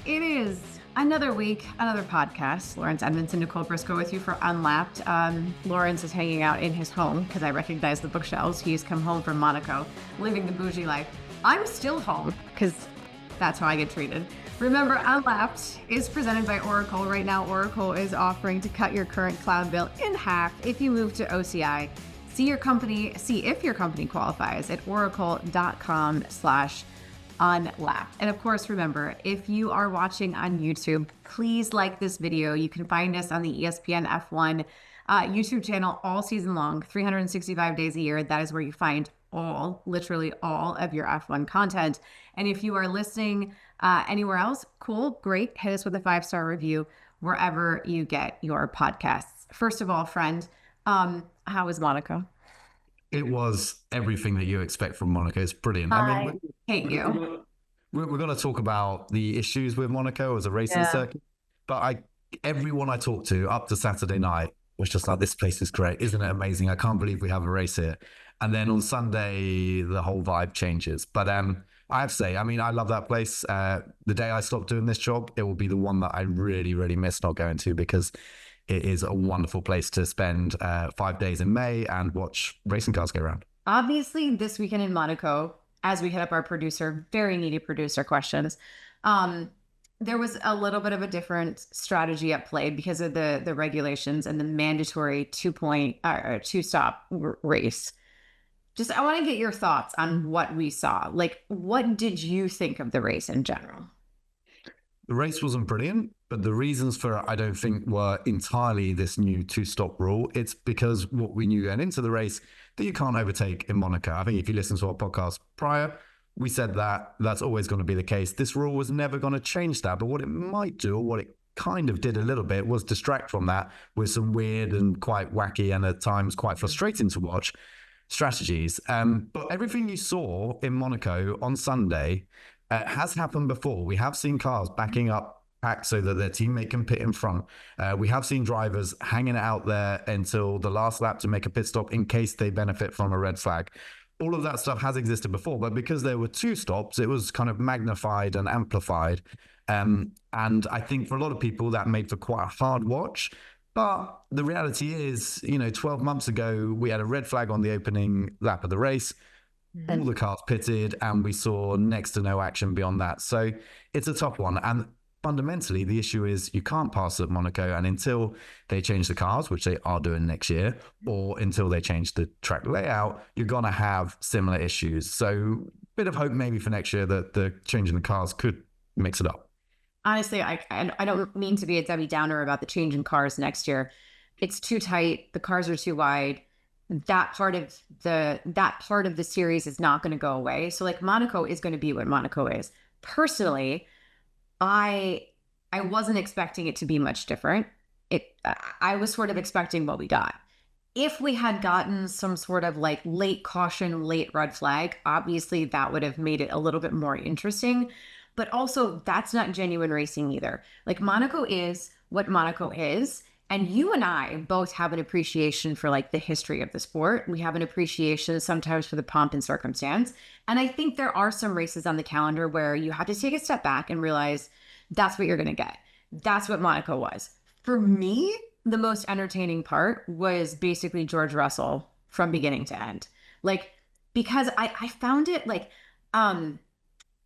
It is another week, another podcast. Laurence, Edmondson, Nicole, Briscoe with you for Unlapped. Laurence is hanging out in his home because I recognize the bookshelves. He's come home from Monaco, living the bougie life. I'm still home because that's how I get treated. Remember, Unlapped is presented by Oracle. Right now, Oracle is offering to cut your current cloud bill in half if you move to OCI. See if your company qualifies at oracle.com/unlapped. And of course, remember, if you are watching on YouTube, please like this video. You can find us on the ESPN F1 YouTube channel all season long, 365 days a year. That is where you find literally all of your F1 content. And if you are listening anywhere else, cool, great. Hit us with a 5-star review wherever you get your podcasts. First of all, friend, how was Monaco? It was everything that you expect from Monaco. It's brilliant. I hate you. We're going to talk about the issues with Monaco as a racing circuit. But everyone I talked to up to Saturday night was just like, this place is great. Isn't it amazing? I can't believe we have a race here. And then on Sunday, the whole vibe changes. But I have to say, I love that place. The day I stop doing this job, it will be the one that I really, really miss not going to, because it is a wonderful place to spend 5 days in May and watch racing cars go around. Obviously, this weekend in Monaco, as we hit up our very needy producer questions, there was a little bit of a different strategy at play because of the regulations and the mandatory two-stop race. I want to get your thoughts on what we saw. Like, what did you think of the race in general? The race wasn't brilliant, but the reasons for it, I don't think, were entirely this new two-stop rule. It's because what we knew going into the race, that you can't overtake in Monaco. I think if you listen to our podcast prior, we said that that's always going to be the case. This rule was never going to change that. But what it might do, or what it kind of did a little bit, was distract from that with some weird and quite wacky and at times quite frustrating to watch strategies. But everything you saw in Monaco on Sunday has happened before. We have seen cars backing up packed so that their teammate can pit in front. We have seen drivers hanging out there until the last lap to make a pit stop in case they benefit from a red flag. All of that stuff has existed before, but because there were two stops, it was kind of magnified and amplified. And I think for a lot of people that made for quite a hard watch. But the reality is, 12 months ago, we had a red flag on the opening lap of the race. All the cars pitted, and we saw next to no action beyond that. So it's a tough one. And fundamentally, the issue is you can't pass at Monaco. And until they change the cars, which they are doing next year, or until they change the track layout, you're going to have similar issues. So bit of hope maybe for next year that the change in the cars could mix it up. Honestly, I don't mean to be a Debbie Downer about the change in cars next year. It's too tight. The cars are too wide. That part of the series is not going to go away. So like, Monaco is going to be what Monaco is. Personally, I wasn't expecting it to be much different. I was sort of expecting what we got. If we had gotten some sort of like late caution, late red flag, obviously that would have made it a little bit more interesting. But also, that's not genuine racing either. Like, Monaco is what Monaco is. And you and I both have an appreciation for like the history of the sport. We have an appreciation sometimes for the pomp and circumstance. And I think there are some races on the calendar where you have to take a step back and realize that's what you're going to get. That's what Monaco was. For me, the most entertaining part was basically George Russell from beginning to end. Like, because I found it like, I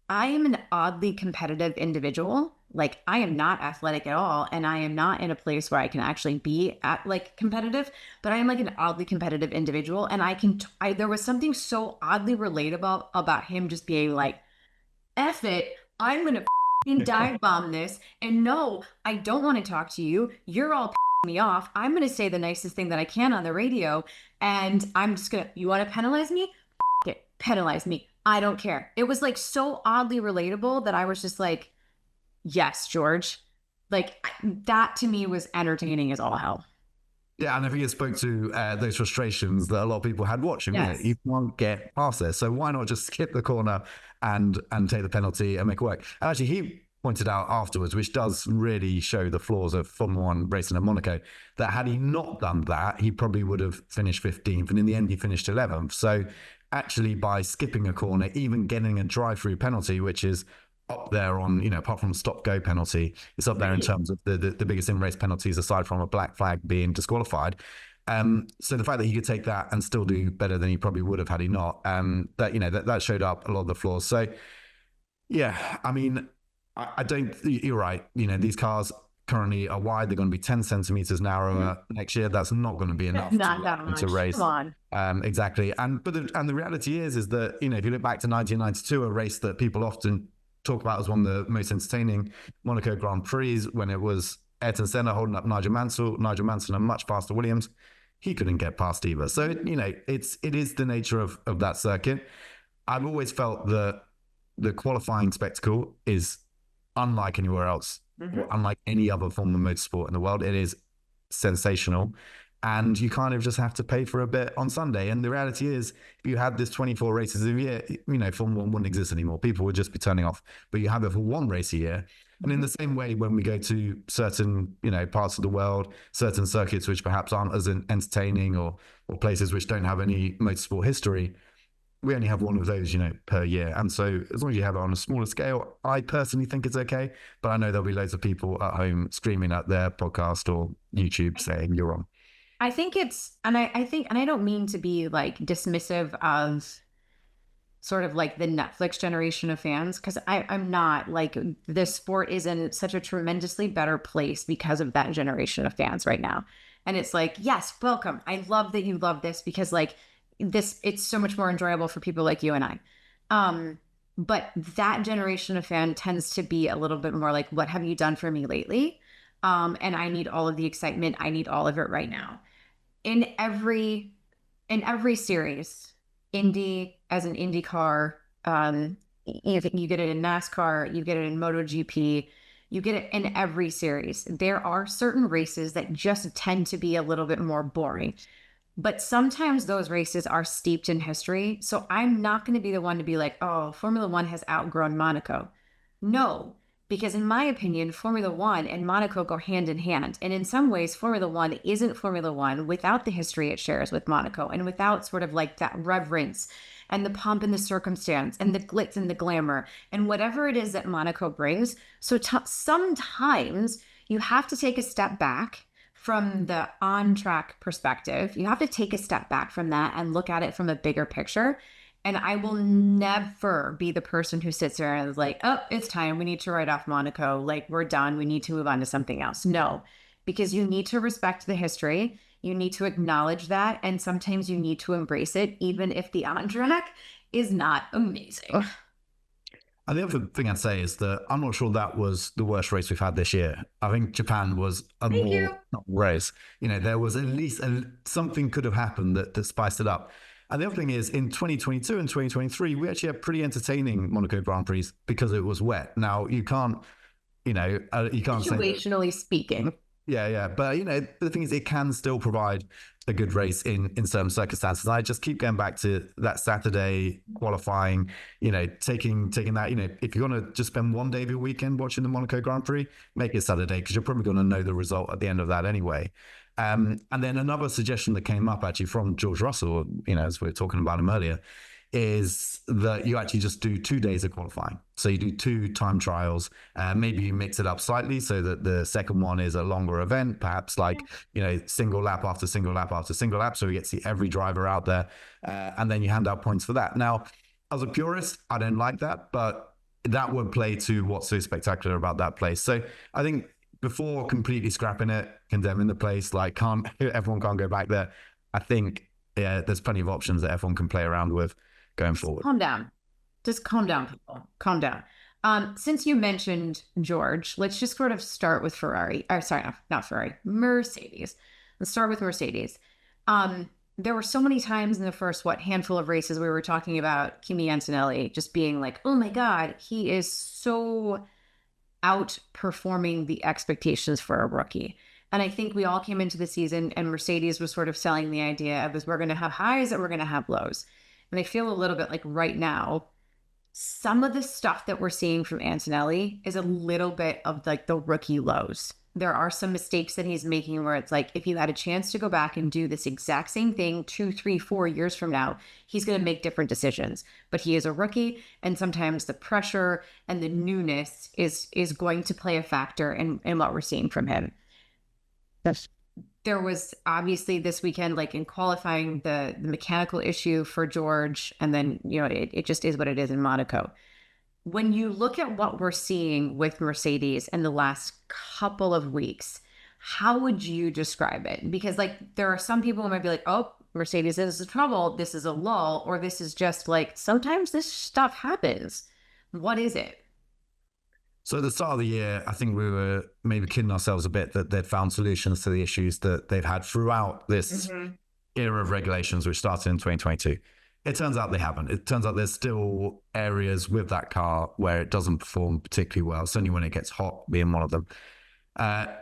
am an oddly competitive individual. Like, I am not athletic at all, and I am not in a place where I can actually be competitive, but I am like an oddly competitive individual. And there was something so oddly relatable about him just being like, F it, I'm going to dive bomb this. And no, I don't want to talk to you. You're all me off. I'm going to say the nicest thing that I can on the radio. And I'm just going to, you want to penalize me? It, penalize me. I don't care. It was like so oddly relatable that I was just like, yes, George. Like, that to me was entertaining as all hell. Yeah, and I think it spoke to those frustrations that a lot of people had watching. Yes. You can't get past this, so why not just skip the corner and take the penalty and make it work? And actually, he pointed out afterwards, which does really show the flaws of Formula One racing at Monaco, that had he not done that, he probably would have finished 15th, and in the end, he finished 11th. So actually, by skipping a corner, even getting a drive-through penalty, which is up there on, apart from stop go penalty, it's up there in terms of the biggest in race penalties aside from a black flag being disqualified. So the fact that he could take that and still do better than he probably would have had he not, that showed up a lot of the flaws. So yeah, I mean, I don't. You're right. These cars currently are wide. They're going to be 10 centimeters narrower next year. That's not going to be enough Not that much. to race. Come on. Exactly. And the reality is that if you look back to 1992, a race that people often talk about as one of the most entertaining Monaco Grand Prix, when it was Ayrton Senna holding up Nigel Mansell, a much faster Williams, he couldn't get past either. So it is the nature of that circuit. I've always felt that the qualifying spectacle is unlike anywhere else, or unlike any other form of motorsport in the world. It is sensational. And you kind of just have to pay for a bit on Sunday. And the reality is, if you had this 24 races a year, Formula One wouldn't exist anymore. People would just be turning off. But you have it for one race a year. And in the same way, when we go to certain, parts of the world, certain circuits which perhaps aren't as entertaining, or places which don't have any motorsport history, we only have one of those, per year. And so as long as you have it on a smaller scale, I personally think it's okay. But I know there'll be loads of people at home screaming at their podcast or YouTube saying you're wrong. I think it's, and I think, and I don't mean to be like dismissive of sort of like the Netflix generation of fans, because I'm not. Like, the sport is in such a tremendously better place because of that generation of fans right now. And it's like, yes, welcome. I love that you love this, because like this, it's so much more enjoyable for people like you and I. But that generation of fan tends to be a little bit more like, what have you done for me lately? And I need all of the excitement. I need all of it right now. In every series, Indy, as an IndyCar, you get it in NASCAR, you get it in MotoGP, you get it in every series. There are certain races that just tend to be a little bit more boring. But sometimes those races are steeped in history. So I'm not going to be the one to be like, oh, Formula One has outgrown Monaco. No, because in my opinion, Formula One and Monaco go hand in hand. And in some ways, Formula One isn't Formula One without the history it shares with Monaco, and without sort of like that reverence and the pomp and the circumstance and the glitz and the glamour and whatever it is that Monaco brings. So sometimes you have to take a step back from the on-track perspective. You have to take a step back from that and look at it from a bigger picture. And I will never be the person who sits there and is like, oh, it's time. We need to write off Monaco. Like, we're done. We need to move on to something else. No, because you need to respect the history. You need to acknowledge that. And sometimes you need to embrace it, even if the on-track is not amazing. And the other thing I'd say is that I'm not sure that was the worst race we've had this year. I think Japan was a more race. There was at least something could have happened that spiced it up. And the other thing is, in 2022 and 2023, we actually had pretty entertaining Monaco Grand Prix because it was wet. Now, you can't situationally speaking. Yeah. But, the thing is, it can still provide a good race in certain circumstances. I just keep going back to that Saturday qualifying, taking that, if you're going to just spend one day of your weekend watching the Monaco Grand Prix, make it Saturday, because you're probably going to know the result at the end of that anyway. And then another suggestion that came up actually from George Russell, as we were talking about him earlier, is that you actually just do 2 days of qualifying. So you do 2 time trials. Maybe you mix it up slightly so that the second one is a longer event, perhaps like, single lap after single lap after single lap. So we get to see every driver out there. And then you hand out points for that. Now, as a purist, I don't like that, but that would play to what's so spectacular about that place. So I think before completely scrapping it, condemning the place, like everyone can't go back there, I think there's plenty of options that everyone can play around with going forward. Calm down. Just calm down, people. Calm down. Since you mentioned George, let's just sort of start with Ferrari. Or sorry, not Ferrari, Mercedes. Let's start with Mercedes. There were so many times in the first, handful of races we were talking about Kimi Antonelli just being like, oh my God, he is so outperforming the expectations for a rookie. And I think we all came into the season and Mercedes was sort of selling the idea of we're going to have highs and we're going to have lows. And I feel a little bit like right now, some of the stuff that we're seeing from Antonelli is a little bit of like the rookie lows. there are some mistakes that he's making where it's like, if he had a chance to go back and do this exact same thing 2, 3, 4 years from now, he's going to make different decisions. But he is a rookie, and sometimes the pressure and the newness is going to play a factor in what we're seeing from him. Yes. There was obviously this weekend, like in qualifying, the mechanical issue for George, and then, you know, it just is what it is in Monaco. When you look at what we're seeing with Mercedes in the last couple of weeks, how would you describe it? Because like there are some people who might be like, oh, Mercedes is in trouble, this is a lull, or this is just like, sometimes this stuff happens. What is it? So at the start of the year, I think we were maybe kidding ourselves a bit that they'd found solutions to the issues that they've had throughout this era of regulations, which started in 2022. It turns out they haven't. It turns out there's still areas with that car where it doesn't perform particularly well, certainly when it gets hot, being one of them.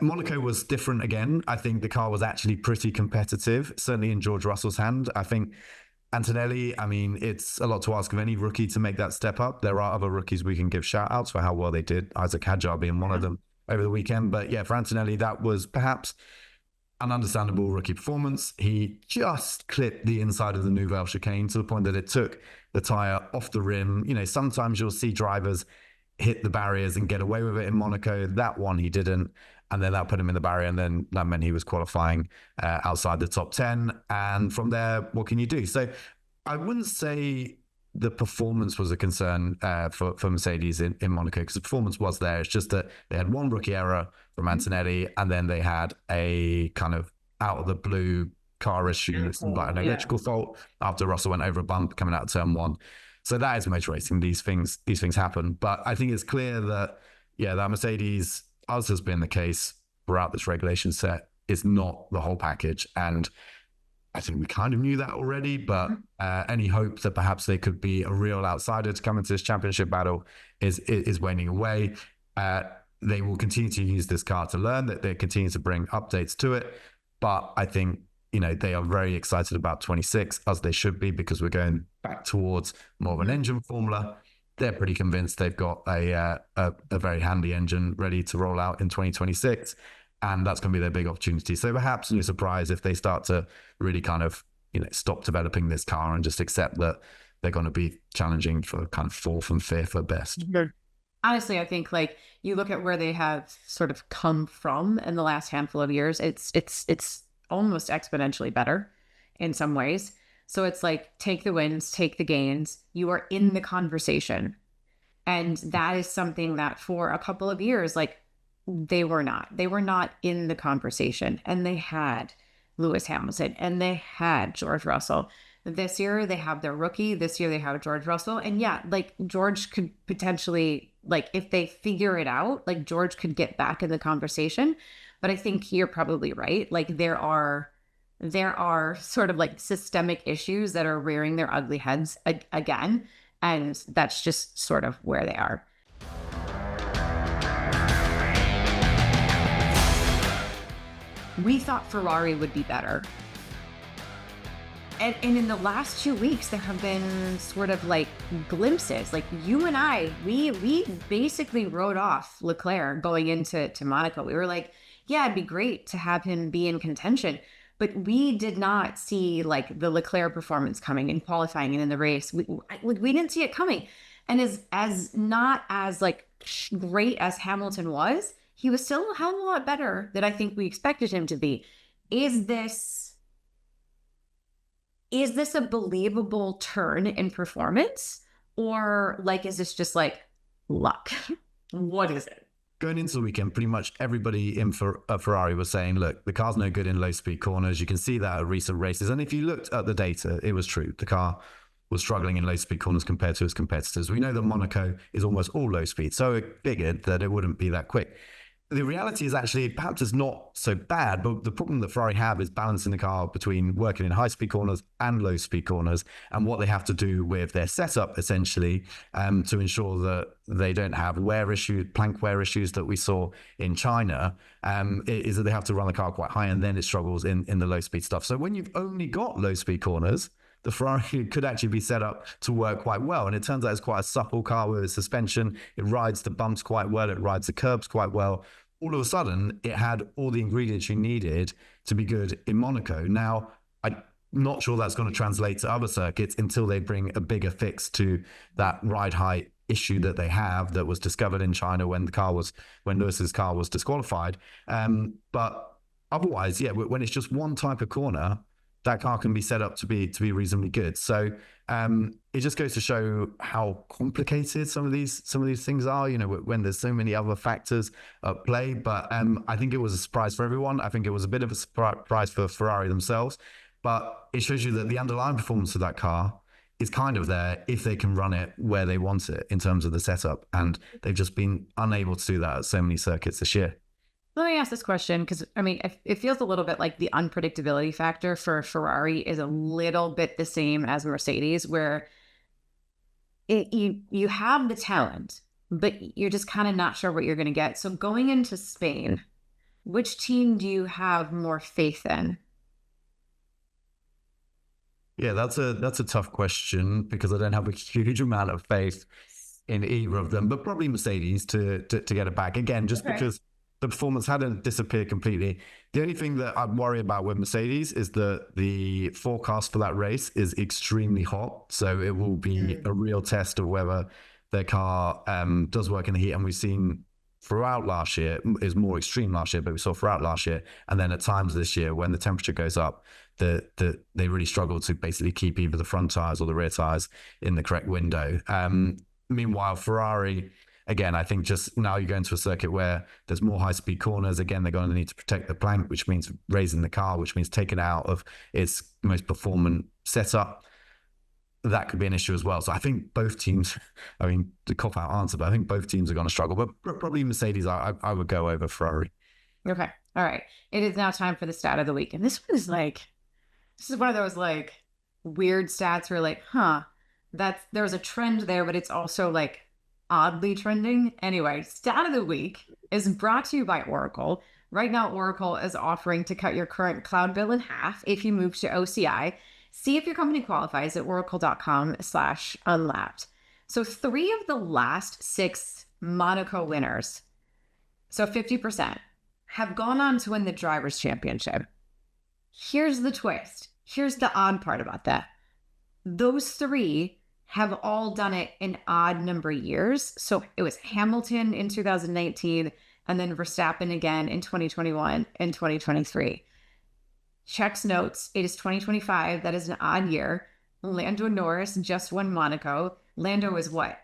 Monaco was different again. I think the car was actually pretty competitive, certainly in George Russell's hand. I think Antonelli, I mean, it's a lot to ask of any rookie to make that step up. There are other rookies we can give shout outs for how well they did, Isaac Hadjar being one of them over the weekend. But yeah, for Antonelli, that was perhaps an understandable rookie performance. He just clipped the inside of the Nouvelle chicane to the point that it took the tyre off the rim. You know, sometimes you'll see drivers hit the barriers and get away with it in Monaco. That one he didn't. And then that put him in the barrier. And then that meant he was qualifying outside the top 10. And from there, what can you do? So I wouldn't say the performance was a concern for Mercedes in Monaco, because the performance was there. It's just that they had one rookie error from Antonelli, and then they had a kind of out of the blue car issue, like an electrical fault after Russell went over a bump coming out of turn 1. So that is motor racing. These things happen. But I think it's clear that, that Mercedes, as has been the case throughout this regulation set, is not the whole package. And I think we kind of knew that already, but any hope that perhaps they could be a real outsider to come into this championship battle is waning away. They will continue to use this car to learn, that they continue to bring updates to it. But I think, they are very excited about 26, as they should be, because we're going back towards more of an engine formula. They're pretty convinced they've got a very handy engine ready to roll out in 2026. And that's going to be their big opportunity. So perhaps you're surprised if they start to really kind of, stop developing this car and just accept that they're going to be challenging for kind of 4th and 5th at best. Honestly, I think like you look at where they have sort of come from in the last handful of years, it's almost exponentially better in some ways. So it's like, take the wins, take the gains. You are in the conversation. And that is something that for a couple of years, like, they were not in the conversation. And they had Lewis Hamilton and they had George Russell. This year they have their rookie. This year they have George Russell. And yeah, like George could potentially, like if they figure it out, like George could get back in the conversation. But I think you're probably right. Like there are sort of like systemic issues that are rearing their ugly heads again. And that's just sort of where they are. We thought Ferrari would be better. And in the last 2 weeks, there have been sort of like glimpses. Like you and I, we basically wrote off Leclerc going into Monaco. We were like, yeah, it'd be great to have him be in contention. But we did not see like the Leclerc performance coming in qualifying and in the race. We didn't see it coming. And as not as like great as Hamilton was, he was still a hell of a lot better than I think we expected him to be. Is this a believable turn in performance? Or like, is this just like luck? What is it? Going into the weekend, pretty much everybody in Ferrari was saying, look, the car's no good in low-speed corners. You can see that at recent races. And if you looked at the data, it was true. The car was struggling in low-speed corners compared to its competitors. We know that Monaco is almost all low-speed, so it figured that it wouldn't be that quick. The reality is actually perhaps it's not so bad, but the problem that Ferrari have is balancing the car between working in high-speed corners and low-speed corners, and what they have to do with their setup, essentially, to ensure that they don't have plank wear issues that we saw in China, is that they have to run the car quite high, and then it struggles in the low-speed stuff. So when you've only got low-speed corners, the Ferrari could actually be set up to work quite well. And it turns out it's quite a supple car with its suspension. It rides the bumps quite well. It rides the curbs quite well. all of a sudden it had all the ingredients you needed to be good in Monaco. Now, I'm not sure that's going to translate to other circuits until they bring a bigger fix to that ride height issue that they have that was discovered in China when Lewis's car was disqualified. But otherwise, yeah, when it's just one type of corner, that car can be set up to be reasonably good. So it just goes to show how complicated some of these things are. You know, when there's so many other factors at play. But I think it was a surprise for everyone. I think it was a bit of a surprise for Ferrari themselves. But it shows you that the underlying performance of that car is kind of there if they can run it where they want it in terms of the setup. And they've just been unable to do that at so many circuits this year. Let me ask this question because, I mean, it feels a little bit like the unpredictability factor for Ferrari is a little bit the same as Mercedes, where you have the talent, but you're just kind of not sure what you're going to get. So going into Spain, which team do you have more faith in? Yeah, that's a tough question because I don't have a huge amount of faith in either of them, but probably Mercedes to get it back again, just because the performance hadn't disappeared completely. The only thing that I'd worry about with Mercedes is that the forecast for that race is extremely hot, so it will be a real test of whether their car does work in the heat. And we've seen throughout last year, is more extreme last year, but we saw throughout last year, and then at times this year when the temperature goes up, they really struggle to basically keep either the front tires or the rear tires in the correct window. Meanwhile, Ferrari, again, I think just now you go into a circuit where there's more high-speed corners. Again, they're going to need to protect the plank, which means raising the car, which means taking it out of its most performant setup. That could be an issue as well. So I think both teams, I mean, the cop-out answer, but I think both teams are going to struggle. But probably Mercedes, I would go over Ferrari. Okay. All right. It is now time for the stat of the week. And this is one of those like weird stats where like, there's a trend there, but it's also like oddly trending. Anyway, stat of the week is brought to you by Oracle. Right now, Oracle is offering to cut your current cloud bill in half if you move to OCI. See if your company qualifies at oracle.com/unlapped. So 3 of the last 6 Monaco winners, so 50%, have gone on to win the Drivers' Championship. Here's the twist. Here's the odd part about that. Those 3 have all done it in odd number years. So it was Hamilton in 2019, and then Verstappen again in 2021 and 2023. Checks notes, it is 2025. That is an odd year. Lando Norris just won Monaco. Lando is what?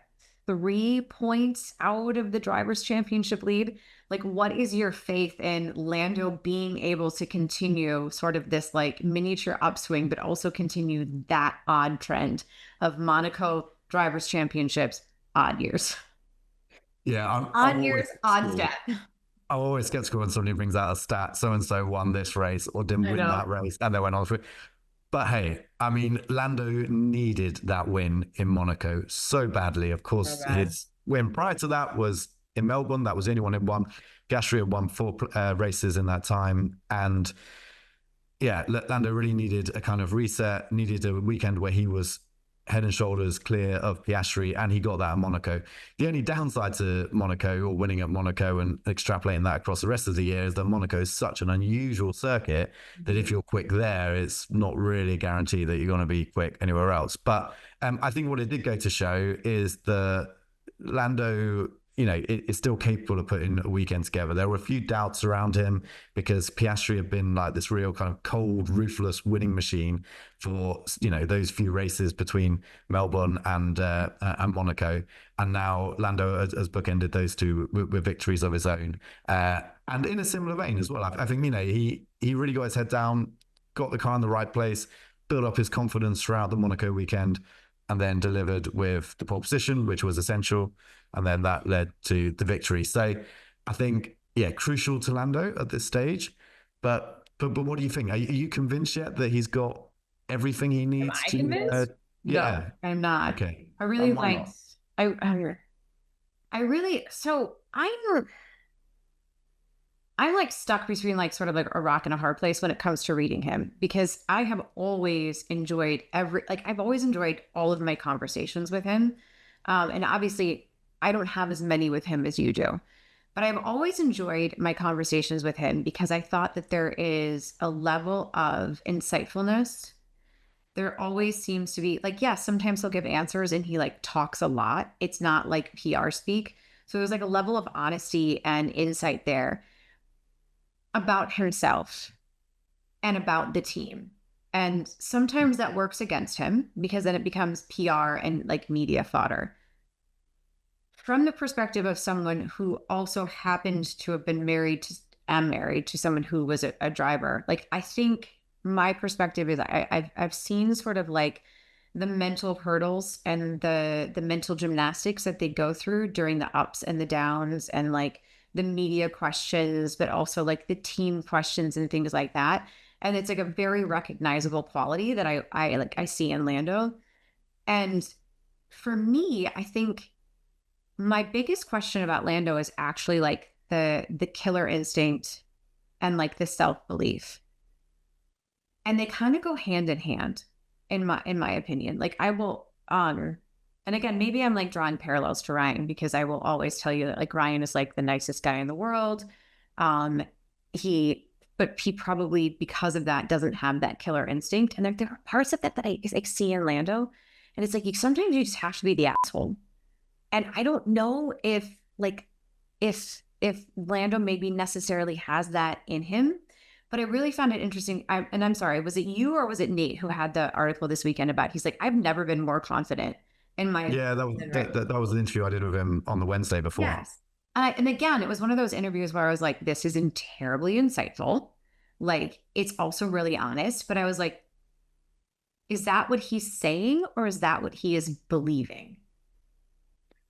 3 points out of the Drivers' Championship lead. Like, what is your faith in Lando being able to continue sort of this like miniature upswing, but also continue that odd trend of Monaco Drivers' Championships, odd years? Yeah, odd years, odd stat. I'm always skeptical when somebody brings out a stat, so-and-so won this race or didn't win that race, and they went on through. But hey, I mean, Lando needed that win in Monaco so badly. Of course, his win prior to that was in Melbourne. That was the only one in one. Gasly had won 4 races in that time. And yeah, Lando really needed a kind of reset, needed a weekend where he was head and shoulders clear of Piastri, and he got that at Monaco. The only downside to Monaco, or winning at Monaco and extrapolating that across the rest of the year, is that Monaco is such an unusual circuit that if you're quick there, it's not really a guarantee that you're going to be quick anywhere else. But I think what it did go to show is that Lando, you know, is still capable of putting a weekend together. There were a few doubts around him because Piastri had been like this real kind of cold, ruthless winning machine for, you know, those few races between Melbourne and Monaco. And now Lando has bookended those two with victories of his own. And in a similar vein as well, I think, you know, he really got his head down, got the car in the right place, built up his confidence throughout the Monaco weekend, and then delivered with the pole position, which was essential. And then that led to the victory. So I think, yeah, crucial to Lando at this stage. But what do you think? Are you convinced yet that he's got everything he needs? Am I convinced? Yeah. No, I'm not. Okay. I really like, I really, so I'm like stuck between like sort of like a rock and a hard place when it comes to reading him, because I have always enjoyed I've always enjoyed all of my conversations with him. And obviously I don't have as many with him as you do, But I've always enjoyed my conversations with him because I thought that there is a level of insightfulness. There always seems to be like, yes, sometimes he'll give answers and he like talks a lot. It's not like PR speak. So there's like a level of honesty and insight there about himself and about the team. And sometimes that works against him because then it becomes PR and like media fodder. From the perspective of someone who also happened to have been married to, am married to someone who was a driver, like I think my perspective is I've seen sort of like the mental hurdles and the mental gymnastics that they go through during the ups and the downs and like the media questions, but also like the team questions and things like that. And it's like a very recognizable quality that I see in Lando. And for me, I think my biggest question about Lando is actually like the killer instinct and like the self-belief. And they kind of go hand in hand in my opinion. Like I will and again, maybe I'm like drawing parallels to Ryan because I will always tell you that like Ryan is like the nicest guy in the world. Um but he probably because of that doesn't have that killer instinct. And there are parts of that that I like see in Lando. And it's like sometimes you just have to be the asshole. And I don't know if like if Lando maybe necessarily has that in him, but I really found it interesting. And I'm sorry, was it you or was it Nate who had the article this weekend about? He's like, I've never been more confident in my Yeah, that was an interview I did with him on the Wednesday before. yes. And again, it was one of those interviews where I was like, this isn't terribly insightful. Like, it's also really honest. But I was like, is that what he's saying or is that what he is believing?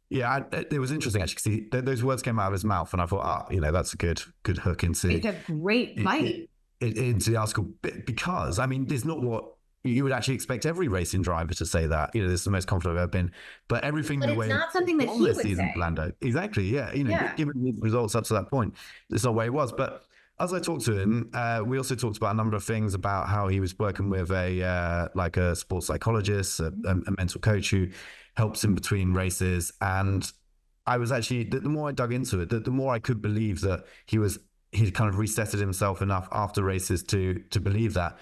Yeah, it was interesting actually because those words came out of his mouth, and I thought, that's a good hook into It's a great fight. Into the article because I mean, there's not what you would actually expect every racing driver to say that. This is the most confident I've ever been, but everything But the it's way not something that he would say. Lando, exactly, yeah, given the results up to that point, it's not where he was, but. As I talked to him, we also talked about a number of things about how he was working with a sports psychologist, a mental coach who helps him between races. And I was actually, the more I dug into it, the more I could believe that he'd kind of resetted himself enough after races to believe that.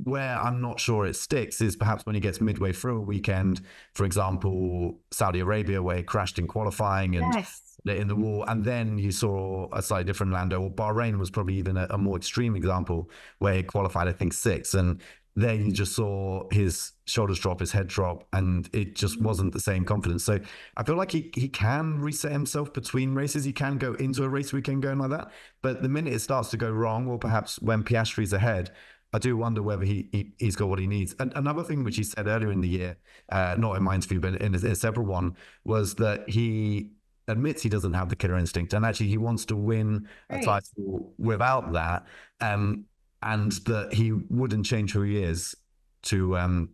Where I'm not sure it sticks is perhaps when he gets midway through a weekend, for example, Saudi Arabia, where he crashed in qualifying and in the wall. And then you saw a slightly different Lando, or Bahrain was probably even a more extreme example where he qualified, I think, sixth. And there you just saw his shoulders drop, his head drop, and it just wasn't the same confidence. So I feel like he can reset himself between races. He can go into a race weekend going like that. But the minute it starts to go wrong, or perhaps when Piastri's ahead, I do wonder whether he's got what he needs. And another thing which he said earlier in the year, not in my interview, but in a separate one, was that he admits he doesn't have the killer instinct, and actually he wants to win a title without that, and that he wouldn't change who he is to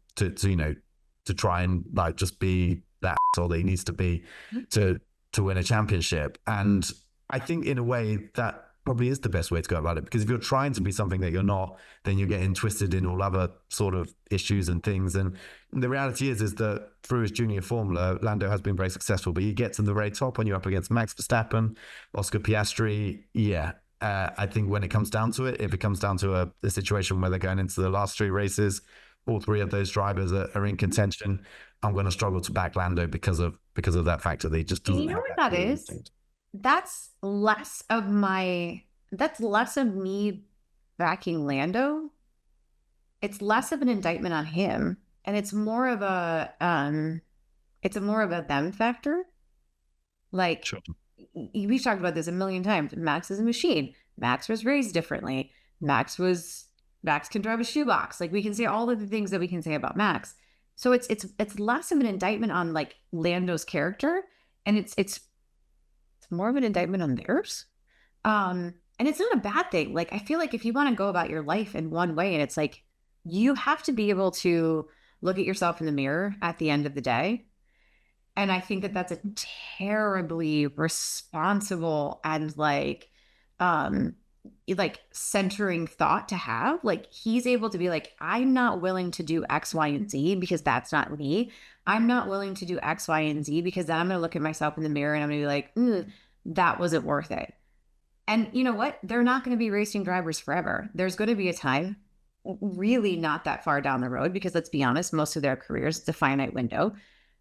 try and like just be that asshole that he needs to be to win a championship. And I think in a way that probably is the best way to go about it, because if you're trying to be something that you're not, then you're getting twisted in all other sort of issues and things. And the reality is that through his junior formula, Lando has been very successful, but you get to the very top when you're up against Max Verstappen, Oscar Piastri. I think when it comes down to it, if it comes down to a situation where they're going into the last three races, all three of those drivers are in contention, I'm going to struggle to back Lando because of that factor. They just doesn't. You know what that is? Instinct. That's less of me backing Lando. It's less of an indictment on him, and it's more of a them factor. Like, sure. We've talked about this a million times. Max is a machine. Max was raised differently. Max can drive a shoebox. Like, we can say all of the things that we can say about Max. So it's less of an indictment on like Lando's character, and it's more of an indictment on theirs. And it's not a bad thing. Like, I feel like if you want to go about your life in one way, and it's like, you have to be able to look at yourself in the mirror at the end of the day. And I think that that's a terribly responsible and like centering thought to have. Like, he's able to be like, I'm not willing to do X, Y, and Z because that's not me. I'm not willing to do X, Y, and Z because then I'm going to look at myself in the mirror and I'm going to be like, that wasn't worth it. And you know what? They're not going to be racing drivers forever. There's going to be a time, really not that far down the road, because let's be honest, most of their careers, it's a finite window.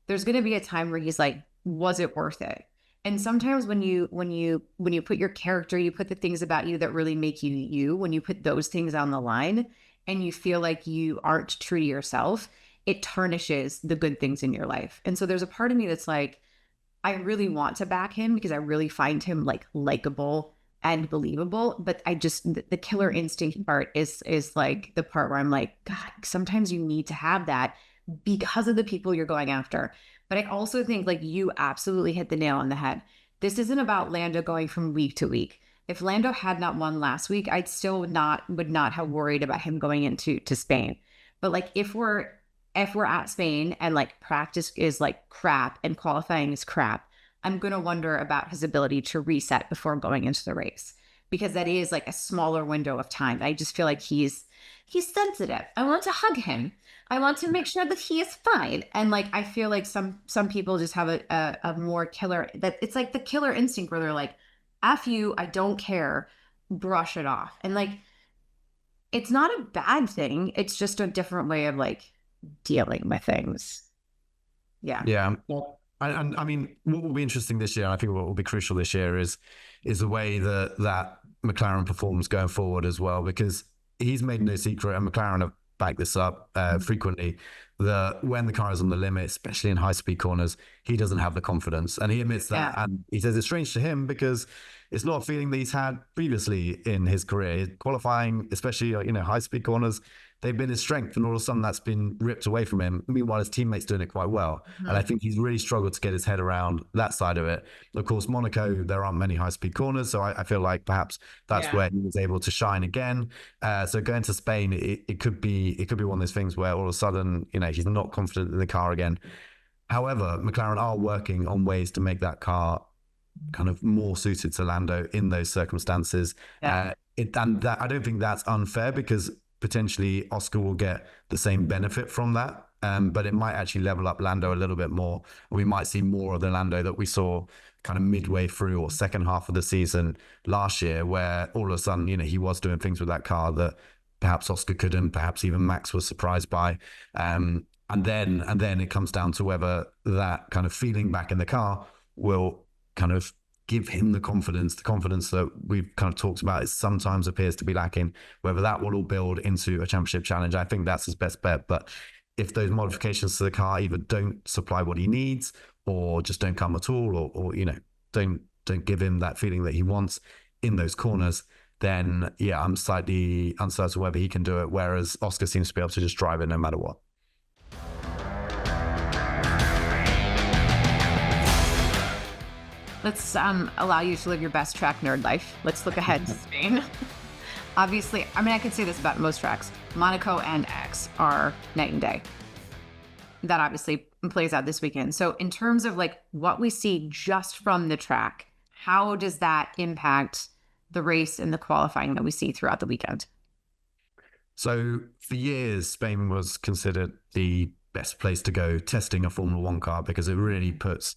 There's going to be a time where he's like, was it worth it? And sometimes when you put your character, you put the things about you that really make you you, when you put those things on the line and you feel like you aren't true to yourself, it tarnishes the good things in your life. And so there's a part of me that's like, I really want to back him because I really find him like likable and believable. But I just, the killer instinct part is like the part where I'm like, God, sometimes you need to have that because of the people you're going after. But I also think like you absolutely hit the nail on the head. This isn't about Lando going from week to week. If Lando had not won last week, I'd still would not have worried about him going into Spain. But like if we're at Spain and like practice is like crap and qualifying is crap, I'm going to wonder about his ability to reset before going into the race, because that is like a smaller window of time. I just feel like he's sensitive. I want to hug him. I want to make sure that he is fine. And like, I feel like some people just have a more killer, that it's like the killer instinct where they're like, F you, I don't care, brush it off. And like, it's not a bad thing. It's just a different way of like dealing with things. Yeah. Yeah. Well, and I mean, what will be interesting this year, I think what will be crucial this year is the way that McLaren performs going forward as well, because he's made no secret, and McLaren have backed this up frequently, that when the car is on the limit, especially in high-speed corners, he doesn't have the confidence. And he admits that. Yeah. And he says it's strange to him because it's not a feeling that he's had previously in his career. Qualifying, especially, high-speed corners, they've been his strength, and all of a sudden that's been ripped away from him. Meanwhile, his teammates doing it quite well. Mm-hmm. And I think he's really struggled to get his head around that side of it. Of course, Monaco, there aren't many high-speed corners, so I feel like perhaps that's where he was able to shine again. So going to Spain, it could be one of those things where all of a sudden, he's not confident in the car again. However, McLaren are working on ways to make that car kind of more suited to Lando in those circumstances. Yeah. And that, I don't think that's unfair, because potentially Oscar will get the same benefit from that. But it might actually level up Lando a little bit more. We might see more of the Lando that we saw kind of midway through or second half of the season last year, where all of a sudden, he was doing things with that car that perhaps Oscar couldn't, perhaps even Max was surprised by. And then it comes down to whether that kind of feeling back in the car will kind of give him the confidence that we've kind of talked about. It sometimes appears to be lacking. Whether that will all build into a championship challenge, I think that's his best bet. But if those modifications to the car either don't supply what he needs, or just don't come at all, or don't give him that feeling that he wants in those corners, then yeah, I'm slightly uncertain whether he can do it. Whereas Oscar seems to be able to just drive it no matter what. Let's allow you to live your best track nerd life. Let's look ahead to Spain. Obviously, I mean, I can say this about most tracks. Monaco and X are night and day. That obviously plays out this weekend. So in terms of like what we see just from the track, how does that impact the race and the qualifying that we see throughout the weekend? So for years, Spain was considered the best place to go testing a Formula One car, because it really puts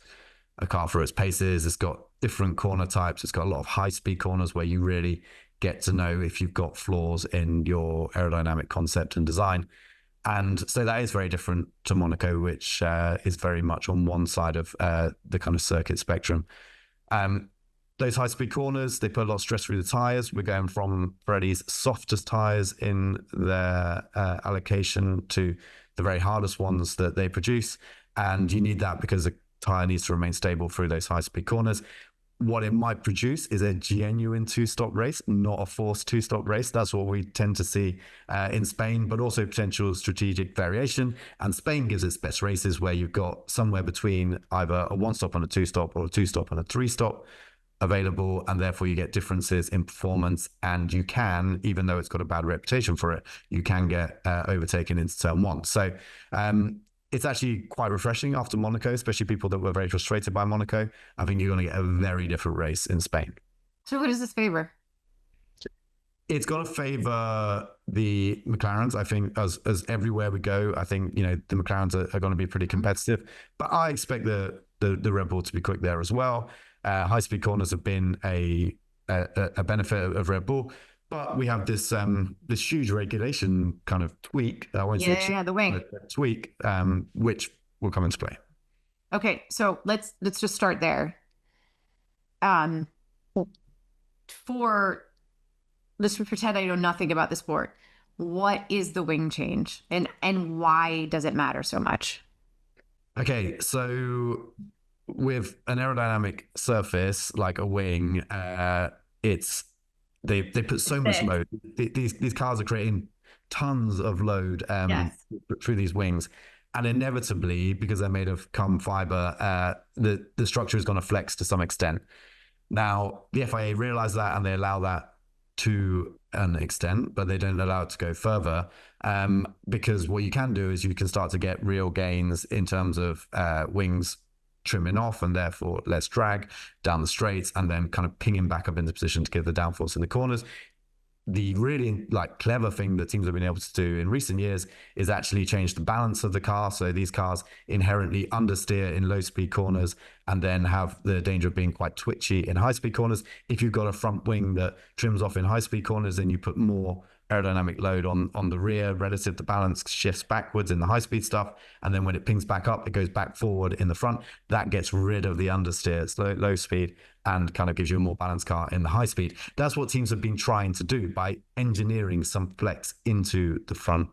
a car through its paces. It's got different corner types. It's got a lot of high-speed corners where you really get to know if you've got flaws in your aerodynamic concept and design. And so that is very different to Monaco, which is very much on one side of the kind of circuit spectrum. Those high-speed corners, they put a lot of stress through the tyres. We're going from Ferrari's softest tyres in their allocation to the very hardest ones that they produce. And you need that because the tyre needs to remain stable through those high-speed corners. What it might produce is a genuine two-stop race, not a forced two-stop race. That's what we tend to see in Spain, but also potential strategic variation. And Spain gives its best races where you've got somewhere between either a one-stop and a two-stop, or a two-stop and a three-stop available, and therefore you get differences in performance. And you can, even though it's got a bad reputation for it, you can get overtaken into turn one. So it's actually quite refreshing after Monaco, especially people that were very frustrated by Monaco. I think you're going to get a very different race in Spain. So who does this favor? It's going to favor the McLarens. I think as everywhere we go, I think, the McLarens are going to be pretty competitive, but I expect the Red Bull to be quick there as well. High-speed corners have been a benefit of Red Bull, but we have this huge regulation kind of tweak. I won't say Yeah, the wing. tweak, which will come into play. Okay, so let's just start there. Um, for let's pretend I know nothing about the sport. What is the wing change, and why does it matter so much? Okay, so with an aerodynamic surface like a wing, it's they put so much load. These cars are creating tons of load Yes. through these wings, and inevitably, because they're made of carbon fiber, the structure is going to flex to some extent. Now, the FIA realize that and they allow that to an extent, but they don't allow it to go further, because what you can do is you can start to get real gains in terms of wings trimming off and therefore less drag down the straights, and then kind of pinging back up into position to give the downforce in the corners. The really clever thing that teams have been able to do in recent years is actually change the balance of the car. So these cars inherently understeer in low speed corners and then have the danger of being quite twitchy in high speed corners. If you've got a front wing that trims off in high speed corners, then you put more aerodynamic load on the rear relative to balance shifts backwards in the high speed stuff, and then when it pings back up, it goes back forward in the front. That gets rid of the understeer. It's low speed and kind of gives you a more balanced car in the high speed. That's what teams have been trying to do by engineering some flex into the front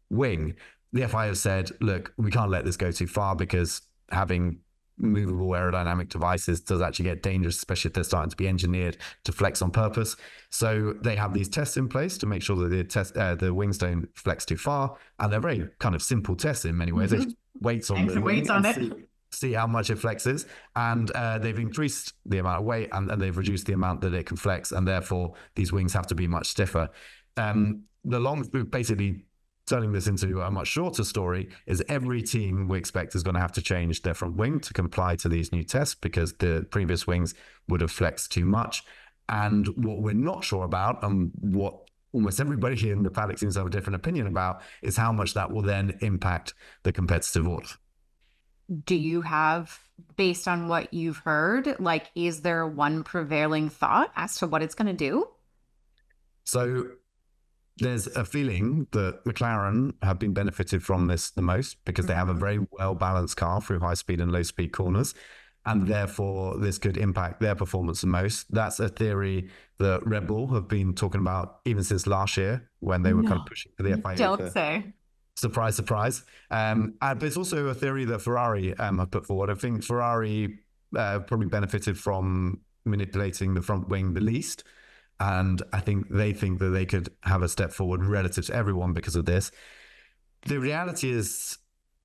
wing. The FIA have said, look, we can't let this go too far because having movable aerodynamic devices does actually get dangerous, especially if they're starting to be engineered to flex on purpose. So they have these tests in place to make sure that the wings don't flex too far, and they're very kind of simple tests in many ways. They just weights on the wing and see how much it flexes, and they've increased the amount of weight and they've reduced the amount that it can flex, and therefore these wings have to be much stiffer. Basically turning this into a much shorter story is every team we expect is going to have to change their front wing to comply to these new tests because the previous wings would have flexed too much. And what we're not sure about, and what almost everybody here in the paddock seems to have a different opinion about, is how much that will then impact the competitive order. Do you have, based on what you've heard, is there one prevailing thought as to what it's going to do? So there's a feeling that McLaren have been benefited from this the most because they have a very well-balanced car through high speed and low speed corners, and therefore this could impact their performance the most. That's a theory that Red Bull have been talking about even since last year when they were kind of pushing for the FIA. Don't say. Surprise, surprise. But it's also a theory that Ferrari have put forward. I think Ferrari probably benefited from manipulating the front wing the least. And I think that they could have a step forward relative to everyone because of this. The reality is,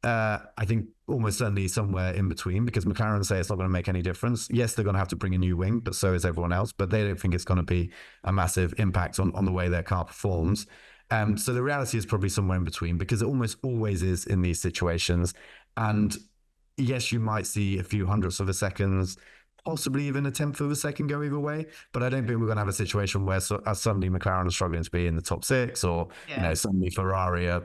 I think almost certainly somewhere in between, because McLaren say it's not going to make any difference. Yes, they're going to have to bring a new wing, but so is everyone else. But they don't think it's going to be a massive impact on the way their car performs. So the reality is probably somewhere in between, because it almost always is in these situations. And yes, you might see a few hundredths of a second, possibly even a tenth of a second go either way. But I don't think we're going to have a situation where suddenly McLaren are struggling to be in the top six, or suddenly Ferrari are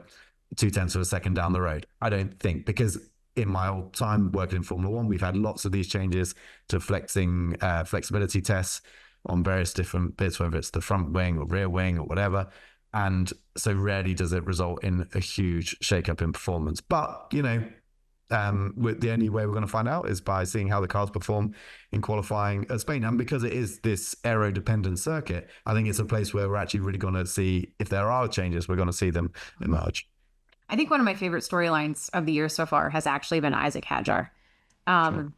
0.2 of a second down the road. I don't think, because in my old time working in Formula One, we've had lots of these changes to flexibility tests on various different bits, whether it's the front wing or rear wing or whatever. And so rarely does it result in a huge shakeup in performance. But, the only way we're going to find out is by seeing how the cars perform in qualifying at Spain. And because it is this aero-dependent circuit, I think it's a place where we're actually really going to see, if there are changes, we're going to see them emerge. I think one of my favorite storylines of the year so far has actually been Isaac Hadjar. Sure.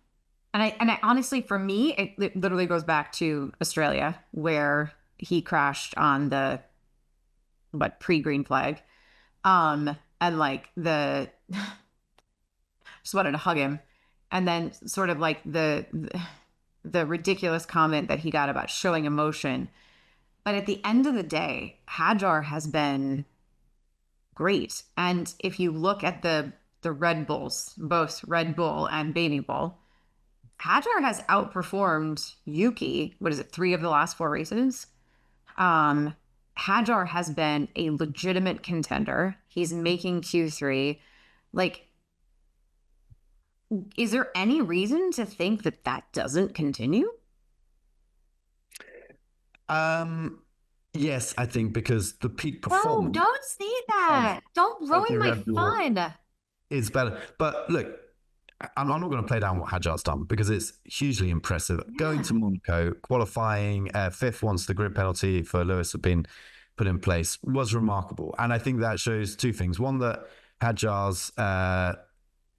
And I honestly, for me, it literally goes back to Australia, where he crashed on the pre-green flag. And just wanted to hug him. And then sort of the ridiculous comment that he got about showing emotion. But at the end of the day, Hadjar has been great. And if you look at the Red Bulls, both Red Bull and Baby Bull, Hadjar has outperformed Yuki, 3 of the last 4 races? Hadjar has been a legitimate contender. He's making Q3. Is there any reason to think that doesn't continue? Um, yes, I think because the peak No, performance don't say of that. Don't the ruin my Red Bull fun. is better. But look, I'm not going to play down what Hadjar's done because it's hugely impressive. Going Yeah. to Monaco, qualifying fifth once the grid penalty for Lewis had been put in place was remarkable. And I think that shows two things. One, that Hadjar's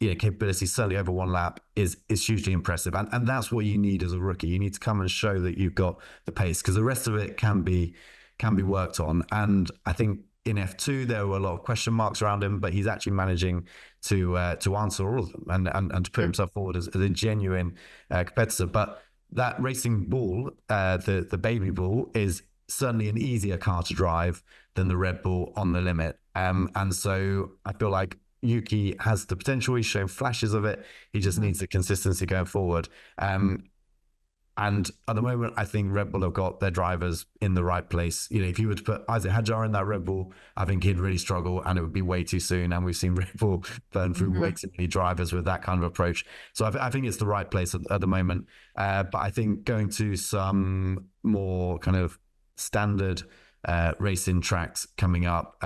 capability, certainly over one lap, is hugely impressive. And that's what you need as a rookie. You need to come and show that you've got the pace, because the rest of it can be worked on. And I think in F2 there were a lot of question marks around him, but he's actually managing to answer all of them and to put himself forward as a genuine competitor. But that racing bull, the baby bull, is certainly an easier car to drive than the Red Bull on the limit. And so I feel like Yuki has the potential. He's shown flashes of it. He just needs the consistency going forward. And at the moment, I think Red Bull have got their drivers in the right place. You know, if you were to put Isaac Hadjar in that Red Bull, I think he'd really struggle and it would be way too soon. And we've seen Red Bull burn through way too many drivers with that kind of approach. So I think it's the right place at the moment. But I think going to some more kind of standard racing tracks coming up,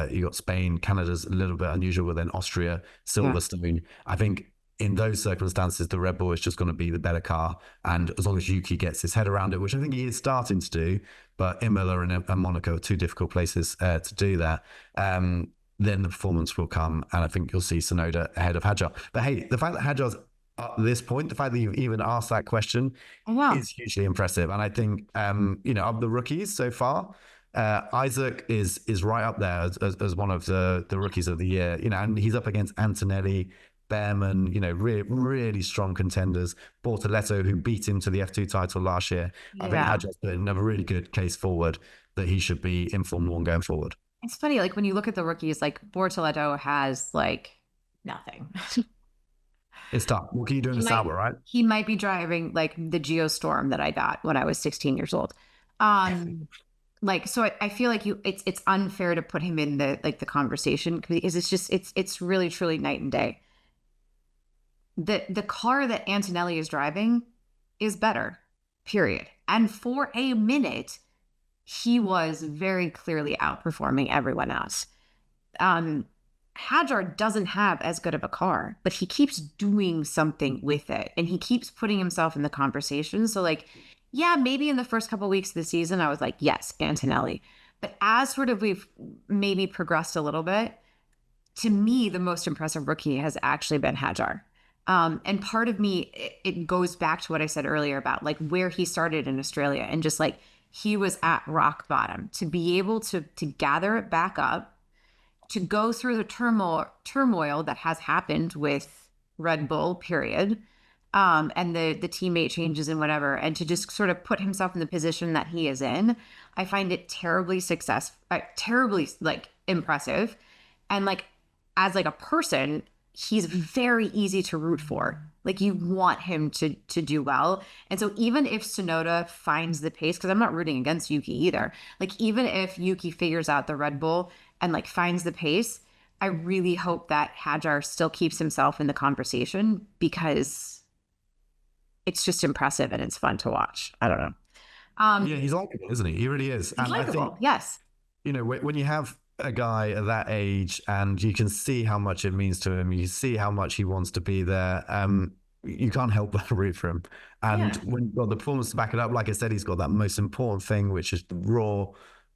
you got Spain, Canada's a little bit unusual, but then Austria, Silverstone. I think in those circumstances, the Red Bull is just going to be the better car. And as long as Yuki gets his head around it, which I think he is starting to do, but Imola and Monaco are two difficult places to do that, then the performance will come. And I think you'll see Tsunoda ahead of Hadjar. But hey, the fact that Hadjar's at this point, the fact that you've even asked that question is hugely impressive. And I think, of the rookies so far, Isaac is right up there as one of the rookies of the year, and he's up against Antonelli, Behrman, really, really strong contenders. Bortoletto, who beat him to the F2 title last year. I think Hadjar's put in a really good case forward that he should be in Formula One going forward. It's funny, like when you look at the rookies, like Bortoletto has like nothing. It's tough. What can you do in the Sauber, right? He might be driving like the Geostorm that I got when I was 16 years old. So I feel like it's unfair to put him in the conversation, because it's really truly night and day. The car that Antonelli is driving is better, period. And for a minute, he was very clearly outperforming everyone else. Hadjar doesn't have as good of a car, but he keeps doing something with it, and he keeps putting himself in the conversation. So maybe in the first couple of weeks of the season, I was like, yes, Antonelli. But as sort of we've maybe progressed a little bit, to me, the most impressive rookie has actually been Hadjar. And part of me, it goes back to what I said earlier about like where he started in Australia, and just like he was at rock bottom. To be able to gather it back up, to go through the turmoil that has happened with Red Bull, period, and the teammate changes and whatever, and to just sort of put himself in the position that he is in, I find it terribly impressive. And like as like a person, he's very easy to root for. Like you want him to do well. And so even if Tsunoda finds the pace, because I'm not rooting against Yuki either, like even if Yuki figures out the Red Bull and like finds the pace, I really hope that Hadjar still keeps himself in the conversation, because it's just impressive and it's fun to watch. I don't know. Yeah, he's likable, isn't he? He really is. And likable, I think, yes. When you have a guy at that age and you can see how much it means to him, you see how much he wants to be there, you can't help but root for him. And when you've got the performance to back it up, like I said, he's got that most important thing, which is the raw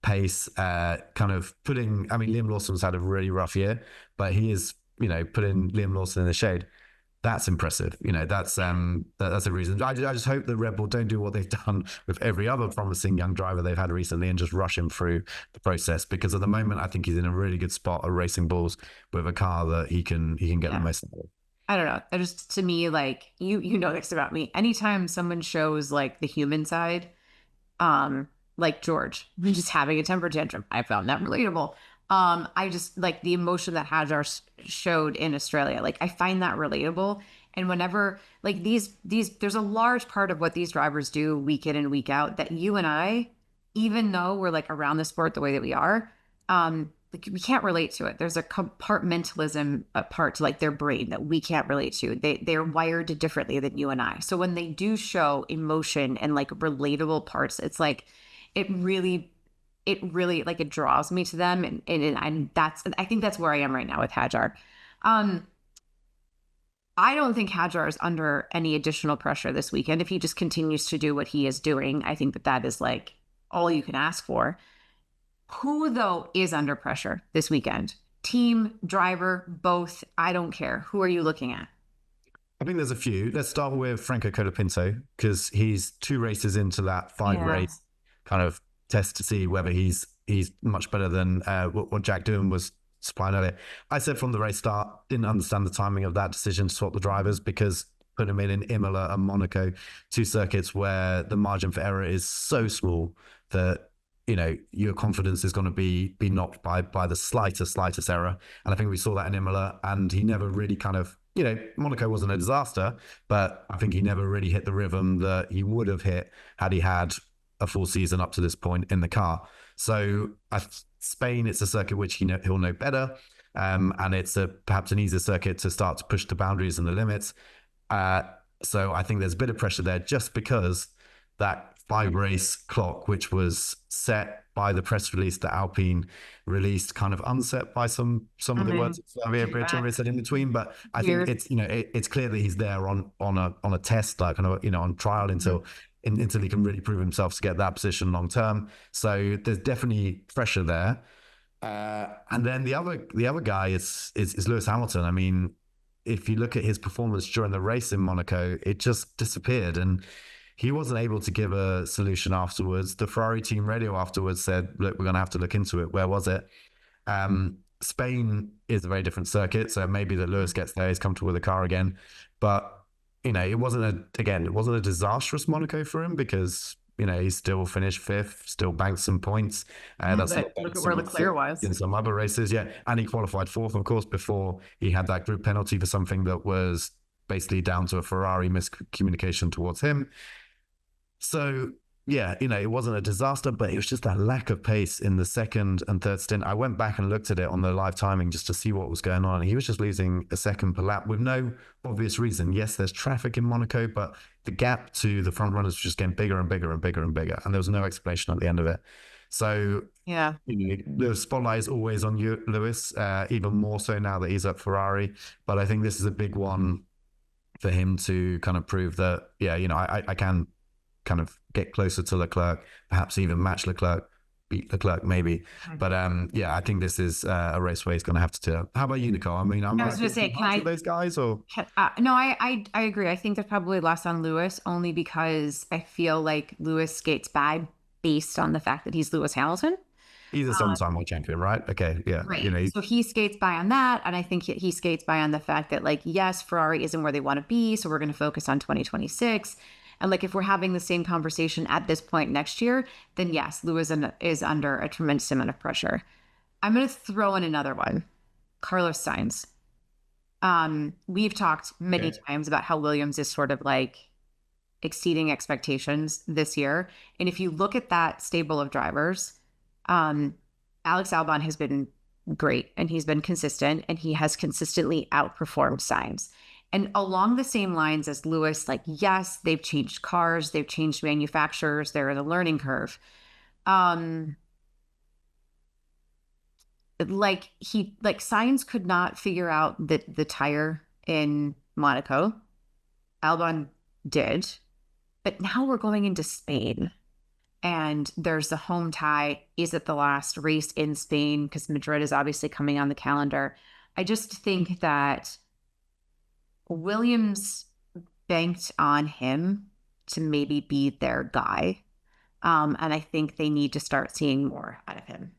pace, kind of putting, Liam Lawson's had a really rough year, but he is, putting Liam Lawson in the shade. That's impressive. That's a reason. I just hope that Red Bull don't do what they've done with every other promising young driver they've had recently and just rush him through the process. Because at the moment, I think he's in a really good spot at racing bulls with a car that he can get the most out of. I don't know. That just, to me, like you know this about me. Anytime someone shows like the human side, like George just having a temper tantrum, I found that relatable. I just like the emotion that Hadjar showed in Australia. Like I find that relatable. And whenever like these, there's a large part of what these drivers do week in and week out that you and I, even though we're like around the sport the way that we are, like we can't relate to it. There's a compartmentalism part to like their brain that we can't relate to. They're wired differently than you and I. So when they do show emotion and like relatable parts, it's like, it really like it draws me to them, and I think that's where I am right now with Hadjar. Um, I don't think Hadjar is under any additional pressure this weekend. If he just continues to do what he is doing, I think that is like all you can ask for. Who, though, is under pressure this weekend? Team, driver, both. I don't care. Who are you looking at? I think there's a few. Let's start with Franco Colapinto, because he's 2 races into that 5 race kind of test to see whether he's much better than what Jack Doohan was supplying earlier. I said from the race start, didn't understand the timing of that decision to swap the drivers, because put him in Imola and Monaco, 2 circuits where the margin for error is so small that your confidence is going to be knocked by the slightest error. And I think we saw that in Imola, and he never really kind of, Monaco wasn't a disaster, but I think he never really hit the rhythm that he would have hit had he had a full season up to this point in the car. So Spain, it's a circuit which he'll know better, and it's perhaps an easier circuit to start to push the boundaries and the limits. So I think there's a bit of pressure there, just because that 5-race clock, which was set by the press release that Alpine released, kind of unset by some of the words Xavier Briatore said in between. But I think it's clear that he's there on a test, like kind of on trial until he can really prove himself to get that position long term. So there's definitely pressure there. And then the other guy is Lewis Hamilton. I mean, if you look at his performance during the race in Monaco, it just disappeared, and he wasn't able to give a solution afterwards. The Ferrari team radio afterwards said, look, we're going to have to look into it. Where was it? Spain is a very different circuit, so maybe that Lewis gets there, he's comfortable with the car again. But, it wasn't a disastrous Monaco for him, because, he still finished 5th, still banked some points. Look at where Leclerc was. In some other races, yeah. And he qualified 4th, of course, before he had that group penalty for something that was basically down to a Ferrari miscommunication towards him. So, yeah, it wasn't a disaster, but it was just that lack of pace in the second and third stint. I went back and looked at it on the live timing just to see what was going on. He was just losing a second per lap with no obvious reason. Yes, there's traffic in Monaco, but the gap to the front runners was just getting bigger and bigger and bigger and bigger. And there was no explanation at the end of it. So, yeah, the spotlight is always on you, Lewis, even more so now that he's at Ferrari. But I think this is a big one for him to kind of prove that, I can kind of get closer to Leclerc, perhaps even match Leclerc, beat Leclerc maybe. But I think this is a race where he's going to have to do it. How about you, Nicole? I mean, I was going to say, those guys or no, I agree. I think there's probably less on Lewis, only because I feel like Lewis skates by based on the fact that he's Lewis Hamilton. He's a seven-time world champion, right? Okay, yeah. Right. So he skates by on that, and I think he skates by on the fact that, like, yes, Ferrari isn't where they want to be, so we're going to focus on 2026. And like, if we're having the same conversation at this point next year, then yes, Lewis is under a tremendous amount of pressure. I'm going to throw in another one, Carlos Sainz. We've talked many times about how Williams is sort of like exceeding expectations this year. And if you look at that stable of drivers, Alex Albon has been great, and he's been consistent, and he has consistently outperformed Sainz. And along the same lines as Lewis, like, yes, they've changed cars, they've changed manufacturers, they're in a learning curve. Sainz could not figure out the tire in Monaco. Albon did. But now we're going into Spain, and there's the home tie. Is it the last race in Spain? Because Madrid is obviously coming on the calendar. I just think that Williams banked on him to maybe be their guy. And I think they need to start seeing more out of him.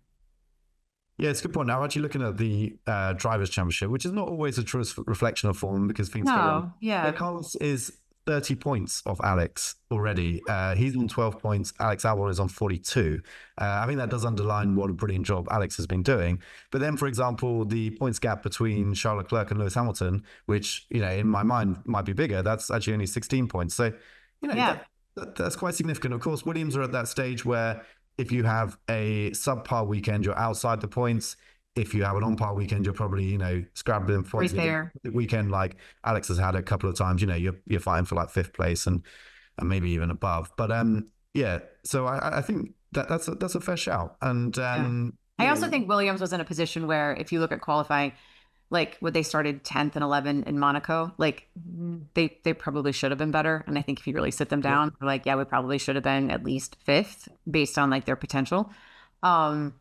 Yeah, it's a good point. Now, actually looking at the Drivers' Championship, which is not always a true reflection of form, because things go wrong. Yeah. Carlos is 30 points off Alex already. He's on 12 points. Alex Albon is on 42. I think that does underline what a brilliant job Alex has been doing. But then, for example, the points gap between Charles Leclerc and Lewis Hamilton, which, in my mind might be bigger, that's actually only 16 points. So, that's quite significant. Of course, Williams are at that stage where if you have a subpar weekend, you're outside the points. If you have an on-par weekend, you're probably, scrabbling points. Right there. The weekend, like Alex has had a couple of times, you're fighting for like 5th place and maybe even above. But so I think that's a fair shout. And I also think Williams was in a position where, if you look at qualifying, like when they started 10th and 11 in Monaco, like they probably should have been better. And I think if you really sit them down, they're like, yeah, we probably should have been at least 5th based on like their potential. So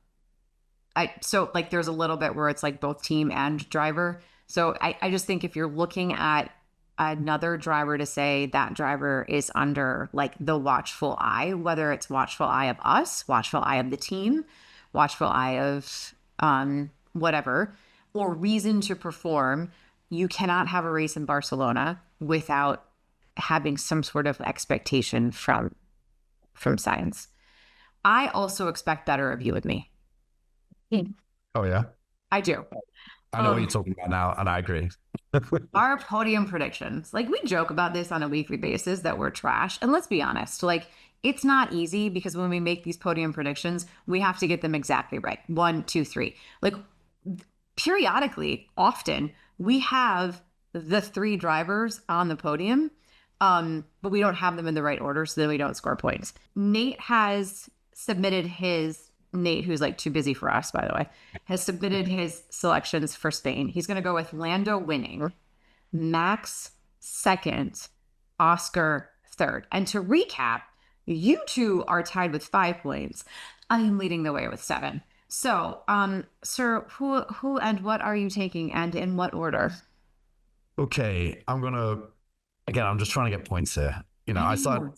like there's a little bit where it's like both team and driver. So I just think if you're looking at another driver to say that driver is under like the watchful eye, whether it's watchful eye of us, watchful eye of the team, watchful eye of whatever, or reason to perform, you cannot have a race in Barcelona without having some sort of expectation from science. I also expect better of you and me. Oh yeah, I do. I know what you're talking about now, and I agree. Our podium predictions, like we joke about this on a weekly basis that we're trash. And let's be honest, like it's not easy because when we make these podium predictions, we have to get them exactly right. 1, 2, 3. Like periodically, often we have the 3 drivers on the podium, but we don't have them in the right order, so then we don't score points. Nate has submitted Nate, who's like too busy for us, by the way, has submitted his selections for Spain. He's going to go with Lando winning, Max 2nd, Oscar 3rd. And to recap, you two are tied with 5 points. I am leading the way with 7. So, sir, who and what are you taking, and in what order? Okay, I'm just trying to get points here. I started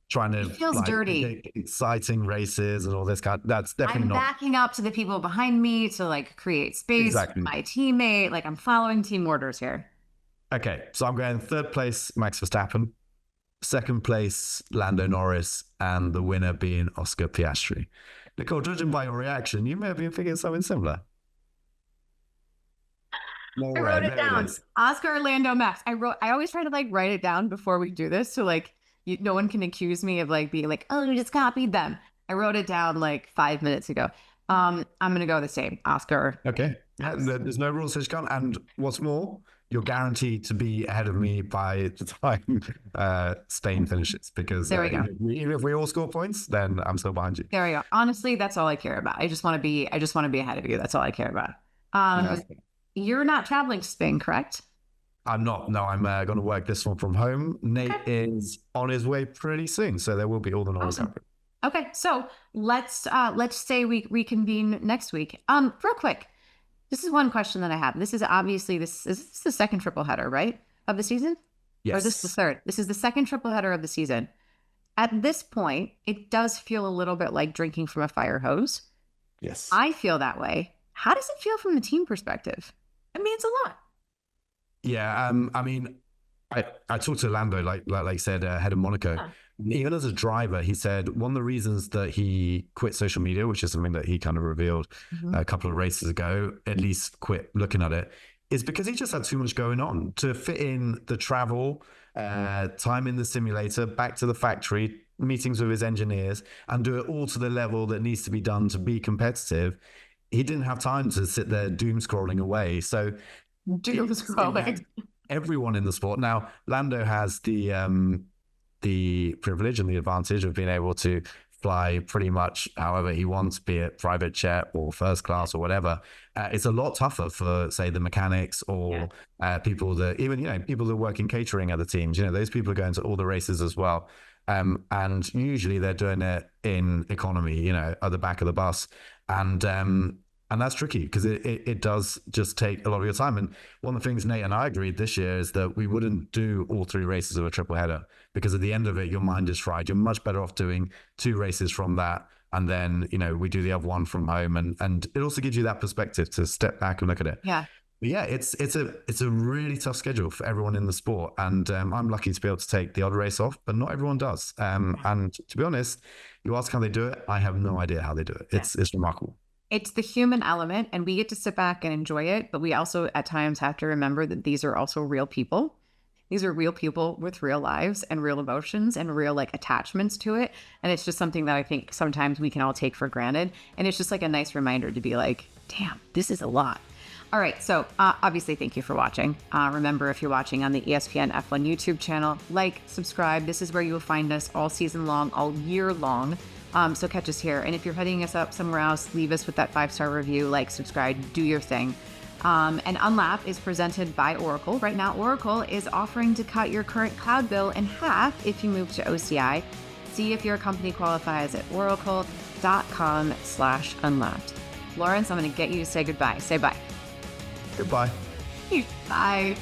trying to, it feels dirty, exciting races and all this kind. That's definitely not. I'm backing up to the people behind me to like create space for my teammate. Like I'm following team orders here. Okay, so I'm going 3rd place, Max Verstappen, 2nd place, Lando Norris, and the winner being Oscar Piastri. Nicole, judging by your reaction, you may have been thinking something similar. No I wrote it down. Oscar, Lando, Max. I always try to like write it down before we do this, so like no one can accuse me of like being like, oh, you just copied them. I wrote it down like 5 minutes ago. I'm gonna go the same, Oscar. Okay. Yeah, there's no rules, so you can't. And what's more, you're guaranteed to be ahead of me by the time Spain finishes, because there we go. Even if we all score points, then I'm still behind you. There we go. Honestly, that's all I care about. I just want to be ahead of you. That's all I care about. You're not traveling to Spain, correct? I'm not. No, I'm going to work this one from home. Nate is on his way pretty soon, so there will be all the normal stuff. Okay, so let's say we reconvene next week. Real quick, this is one question that I have. This is obviously this is the 2nd triple header, right, of the season? Yes. Or is this the 3rd? This is the 2nd triple header of the season. At this point, it does feel a little bit like drinking from a fire hose. Yes. I feel that way. How does it feel from the team perspective? I mean, it's a lot. Yeah, I mean, I talked to Lando, like you said, head of Monaco. Huh. Even as a driver, he said one of the reasons that he quit social media, which is something that he kind of revealed a couple of races ago, at least quit looking at it, is because he just had too much going on to fit in the travel, time in the simulator, back to the factory, meetings with his engineers, and do it all to the level that needs to be done to be competitive. He didn't have time to sit there doom scrolling away. So everyone in the sport now, Lando has the privilege and the advantage of being able to fly pretty much however he wants, be it private jet or first class or whatever. It's a lot tougher for, say, the mechanics or people that people that work in catering at the teams. Those people are going to all the races as well. And usually they're doing it in economy, at the back of the bus. And that's tricky because it does just take a lot of your time. And one of the things Nate and I agreed this year is that we wouldn't do all 3 races of a triple header, because at the end of it, your mind is fried. You're much better off doing 2 races from that. And then, we do the other one from home. And it also gives you that perspective to step back and look at it. Yeah. But yeah, it's a really tough schedule for everyone in the sport. And I'm lucky to be able to take the odd race off, but not everyone does. And to be honest, you ask how they do it, I have no idea how they do it. It's remarkable. It's the human element, and we get to sit back and enjoy it. But we also at times have to remember that these are also real people. These are real people with real lives and real emotions and real like attachments to it. And it's just something that I think sometimes we can all take for granted. And it's just like a nice reminder to be like, damn, this is a lot. All right. So obviously, thank you for watching. Remember, if you're watching on the ESPN F1 YouTube channel, like, subscribe. This is where you will find us all season long, all year long. So catch us here. And if you're heading us up somewhere else, leave us with that 5-star review, like, subscribe, do your thing. And Unlapped is presented by Oracle. Right now, Oracle is offering to cut your current cloud bill in half if you move to OCI. See if your company qualifies at oracle.com/unlapped. Laurence, I'm going to get you to say goodbye. Say bye. Goodbye. Bye.